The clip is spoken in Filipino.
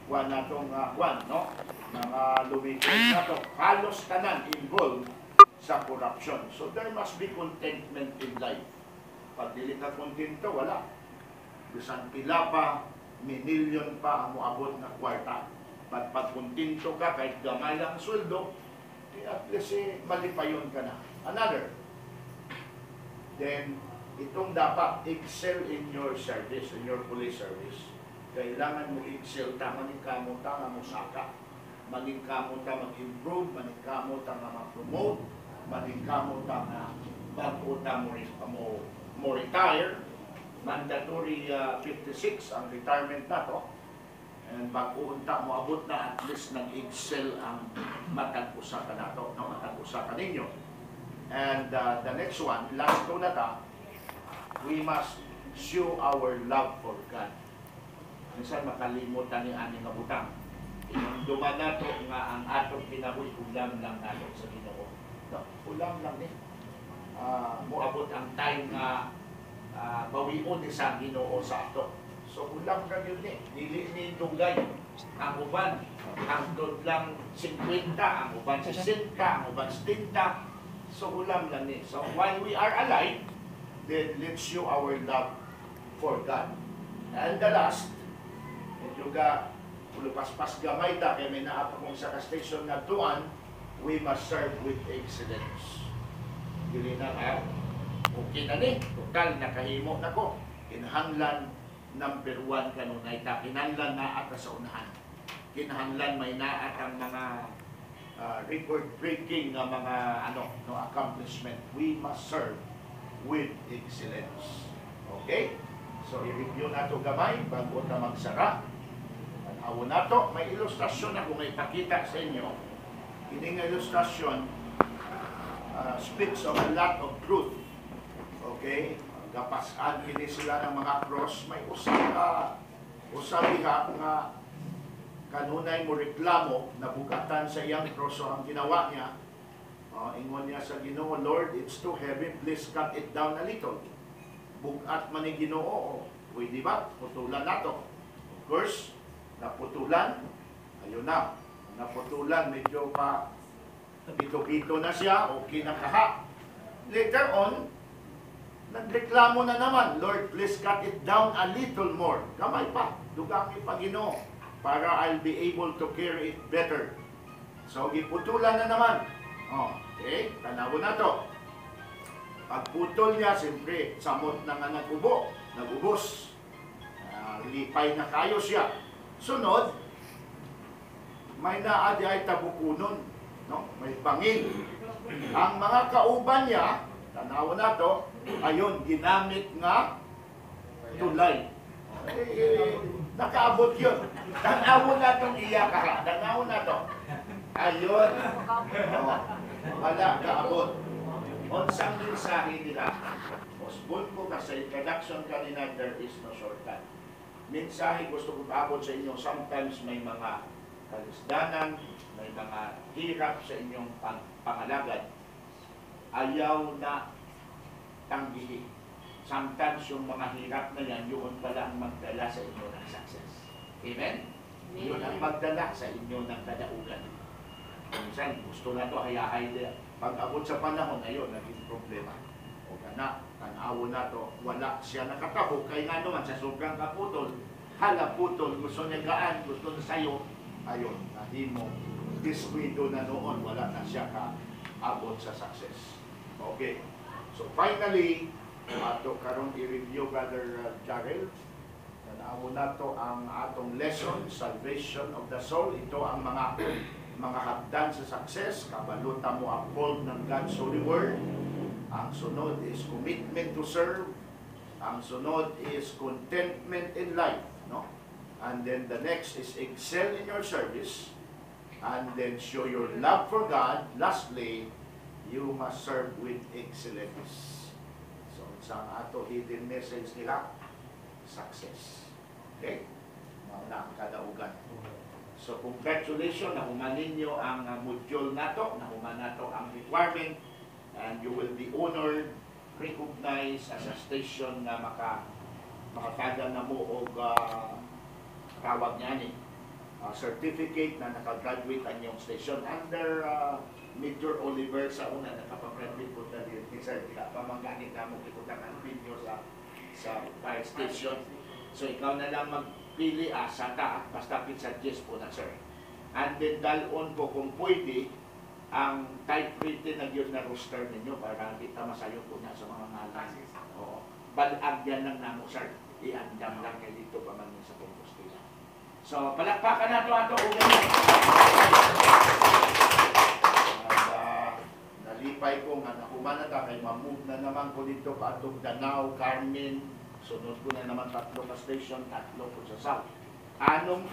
kuan natong kuan, no? Mga lumikod nato, halos tanan involved sa corruption. So there must be contentment in life. Pag dili ka kontento, wala. Bisan pila pa, minilyon pa ang moabot na kwarta. But pag kontento ka, kahit gamay lang ang sweldo, at least malipayon ka na. Another, then itong dapat excel in your service, in your police service. Kailangan mo excel ta, maningkamo ta nga mo saka, maningkamo ta mag-improve, maningkamo ta nga mag-promote, maningkamo ta nga bago ta mo retire. Mandatory 56 ang retirement na to. And bago unta mo abot na, at least nag-excel ang matag usa ka nato, no? Matag usa ka ninyo. And the next one, last two na ta, we must show our love for God. Minsan makalimutan ni ani nga butang. Duman nato nga ang atong kinabuhi ulam lang nato sa Ginoo. No, ulam lang ni. Moabot ang time nga bawion ni sa Ginoo sa ato. So ulam ra gyud ni, dili ni dugay. Ang uban hangtod lang 50, ang uban 60, ang uban 70. So ulam lang ni. So while we are alive, then let's show our love for God. And the last, medyo ga ulupaspas gamay ta kay may naa pa kung sa station na tuan, we must serve with excellence. Dili na ka, okay na ni, total nakahimo na ko. Kinahanglan number 1 kanunay ta, kinahanglan na ata sa unahan. Kinahanglan may naat ang mga record-breaking na mga accomplishment. We must serve with excellence. Okay? So, i-review na ito gamay bago na magsara. Tanaw na ito. May ilustrasyon ako may pakita sa inyo. Ining ilustrasyon speaks of a lot of truth. Okay? Kapasan kini sila ng mga cross. May usabiha nga kanunay mo reklamo na bugatan sa iyang cross. So, ang ginawa niya, ingon niya sa Ginoo, Lord, it's too heavy, please cut it down a little. Bugat man ni Ginoo, pwede ba? Putulan na to. Of course, naputulan, ayun na. Naputulan, medyo pa bito-bito na siya, o kinakaha. Later on, nagreklamo na naman, Lord, please cut it down a little more. Kamay pa, dugangi pa Ginoo, para I'll be able to carry it better. So, giputulan na naman. Okay, tanaw na to. Pagputol niya, siyempre, samot na nga nagubos. Lipay na kayo siya. Sunod, may naadi ay tabukunon, no? May bangin. Ang mga kauban niya, tanaw na to, ayun, ginamit nga tulay. Nakaabot yun. Tanaw na itong iyak ka. Tanaw na to. Ayun. Wala kaabot. Unsang mensahe nila. Osbon ko sa introduction kanina, there is no shortcut. Mensahe gusto ko kaabot sa inyo. Sometimes may mga kalisdanan, may mga hirap sa inyong pangalagad. Ayaw na tanggihin. Sometimes yung mga hirap na yan, yun pala ang magdala sa inyo ng success. Amen? Yun ang magdala sa inyo ng kadaugan. Minsan, gusto na ito, hayahay nila. Pag-abot sa panahon, ayun, naging problema. O kana, tanawo na ito, wala siya nakatabo. Kaya nga naman, sa sobrang kaputol, halaputol, gusto niya gaan, gusto na sa'yo, ayun, nahimo. Disquido na noon, wala na siya kaabot sa success. Okay. So, finally, ato karon i-review, Brother Jarrell. Tanawo na ito ang atong lesson, salvation of the soul. Ito ang mga hagdan sa success, kabalutan mo uphold ng God's holy word. Ang sunod is commitment to serve. Ang sunod is contentment in life, no? And then the next is excel in your service. And then show your love for God. Lastly, you must serve with excellence. So, sa ato hidden message nila, success. Okay? Mga ang kadaugan. So, congratulations, nahuman ninyo ang module nato, nahuman nato ang requirement, and you will be honored, recognized as a station na makatagan na mo o tawag niya ni certificate na nakagraduate ang iyong station under Major Oliver sa una nakapagraduate po na din sir, pamangganit na mo ikutang ang video sa fire station. So ikaw na lang magpili sa ta basta suggest po na sir. And then dalon po kung pwede ang typewritten na yun na roster ninyo para kita masayo po na sa mga ngalan. Oo. Balag yan lang namo sir. Iandam lang kayo dito pa man sa Compostela. So palakpakan na ito ato. Nalipay ko nga nakuman na kay mamove na naman ko dito paatong Danao, Carmen. Sunod ko na naman 3 ka station, 3 po sa south. Anong